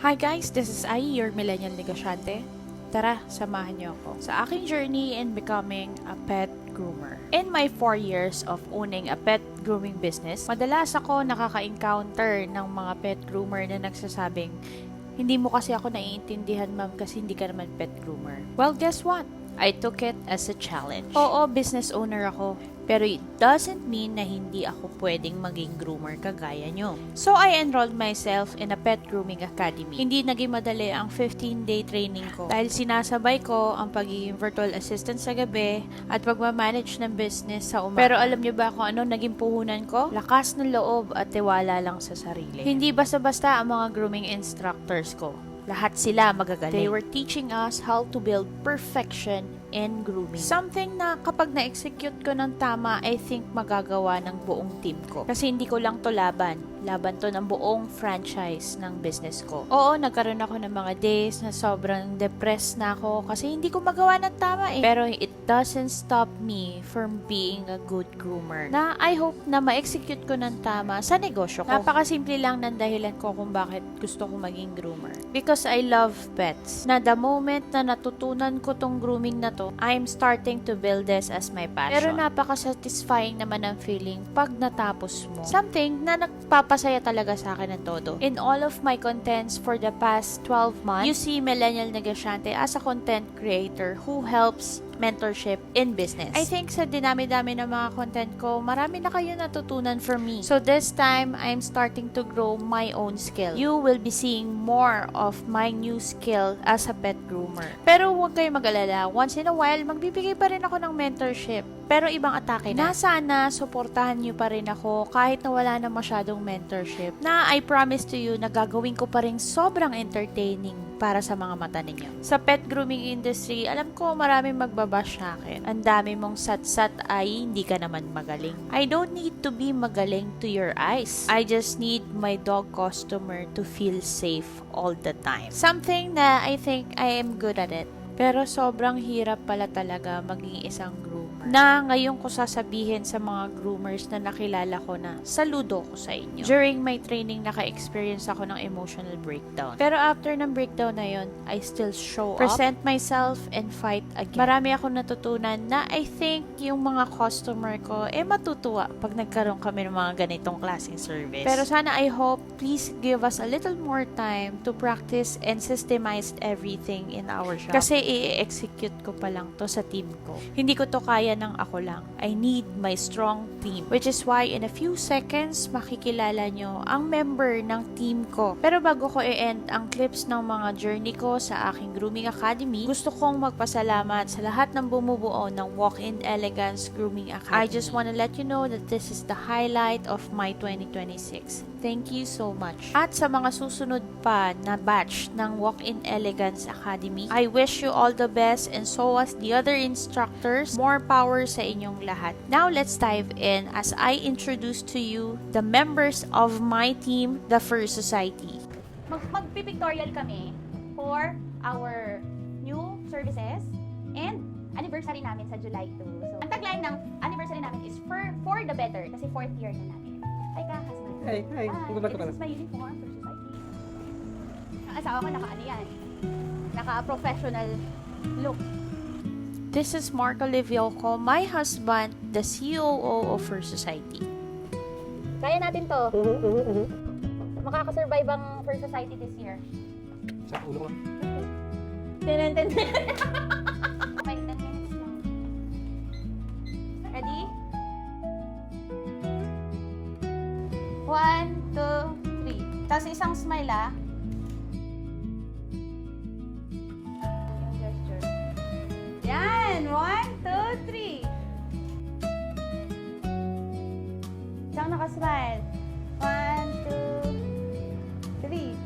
Hi guys, this is Ai, your millennial negosyante. Tara, samahan niyo ako sa aking journey in becoming a pet groomer. In my 4 years of owning a pet grooming business, madalas ako nakaka-encounter ng mga pet groomer na nagsasabing, hindi mo kasi ako naiintindihan ma'am kasi hindi ka naman pet groomer. Well, guess what? I took it as a challenge. Oo, business owner ako. Pero it doesn't mean na hindi ako pwedeng maging groomer kagaya nyo. So I enrolled myself in a pet grooming academy. Hindi naging madali ang 15-day training ko dahil sinasabay ko ang pagiging virtual assistant sa gabi at pagmamanage ng business sa umaga. Pero alam nyo ba kung ano naging puhunan ko? Lakas ng loob at tiwala lang sa sarili. Hindi basta-basta ang mga grooming instructors ko. Lahat sila magagaling. They were teaching us how to build perfection in grooming. Something na kapag na-execute ko ng tama, I think magagawa ng buong team ko. Kasi hindi ko lang to laban. Laban to ng buong franchise ng business ko. Oo, nagkaroon ako ng mga days na sobrang depressed na ako kasi hindi ko magawa ng tama eh. Pero it doesn't stop me from being a good groomer. Na I hope na ma-execute ko ng tama sa negosyo ko. Napakasimple lang ng dahilan ko kung bakit gusto ko maging groomer. Because I love pets. Na the moment na natutunan ko tong grooming na to, I'm starting to build this as my passion. Pero napaka-satisfying naman ang feeling pag natapos mo. Something na nagpapasaya talaga sa akin ng todo. In all of my contents for the past 12 months, you see Millennial Negosyante as a content creator who helps mentorship in business. I think sa dinami-dami ng mga content ko, marami na kayo natutunan from me. So this time, I'm starting to grow my own skill. You will be seeing more of my new skill as a pet groomer. Pero huwag kayo mag-alala. Once in a while, magbibigay pa rin ako ng mentorship. Pero ibang atake na. Sana, suportahan nyo pa rin ako kahit na wala na masyadong mentorship. Na I promise to you na gagawin ko pa rin sobrang entertaining para sa mga mata ninyo. Sa pet grooming industry, alam ko maraming magbabash sa akin. Ang dami mong sat-sat ay hindi ka naman magaling. I don't need to be magaling to your eyes. I just need my dog customer to feel safe all the time. Something na I think I am good at it. Pero sobrang hirap pala talaga maging isang groomer. Na ngayon ko sasabihin sa mga groomers na nakilala ko na saludo ko sa inyo. During my training, naka-experience ako ng emotional breakdown. Pero after ng breakdown na yon, I still show up, present myself, and fight again. Marami akong natutunan na I think yung mga customer ko matutuwa pag nagkaroon kami ng mga ganitong klaseng service. Pero sana I hope, please give us a little more time to practice and systemize everything in our shop. Kasi i-execute ko pa lang to sa team ko. Hindi ko to kaya ng ako lang. I need my strong team. Which is why in a few seconds, makikilala nyo ang member ng team ko. Pero bago ko i-end ang clips ng mga journey ko sa aking grooming academy, gusto kong magpasalamat sa lahat ng bumubuo ng Walk-in Elegance Grooming Academy. I just wanna let you know that this is the highlight of my 2026. Thank you so much. At sa mga susunod pa na batch ng Walk-in Elegance Academy, I wish you all the best and so as the other instructors, more power sa inyong lahat. Now, let's dive in as I introduce to you the members of my team, the Fur Society. Magpipictorial kami for our new services and anniversary namin sa July 2. So, ang tagline ng anniversary namin is for the better kasi 4th year na namin. Hi, Kakas. Hi. This is my uniform for society. Ang asawa ko naka-ano yan. Naka-professional look. This is Marco Livioco, my husband, the COO of Fur Society. Kaya natin to. Makakasurvive ang Fur Society this year. Sa ulo ko. Okay, 10 minutes lang. Ready? 1, 2, 3. Tapos isang smile Yung gesture. Yan! 1, 2, 3. Isang nakasmile. 1, 2, 3.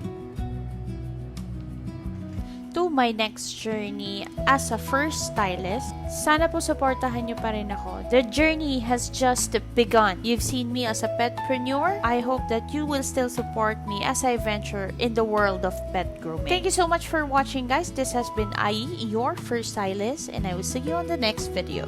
To my next journey as a first stylist, sana po supportahan nyo pa rin ako. The journey has just begun. You've seen me as a petpreneur. I hope that you will still support me as I venture in the world of pet grooming. Thank you so much for watching, guys. This has been Ai, your first stylist, and I will see you on the next video.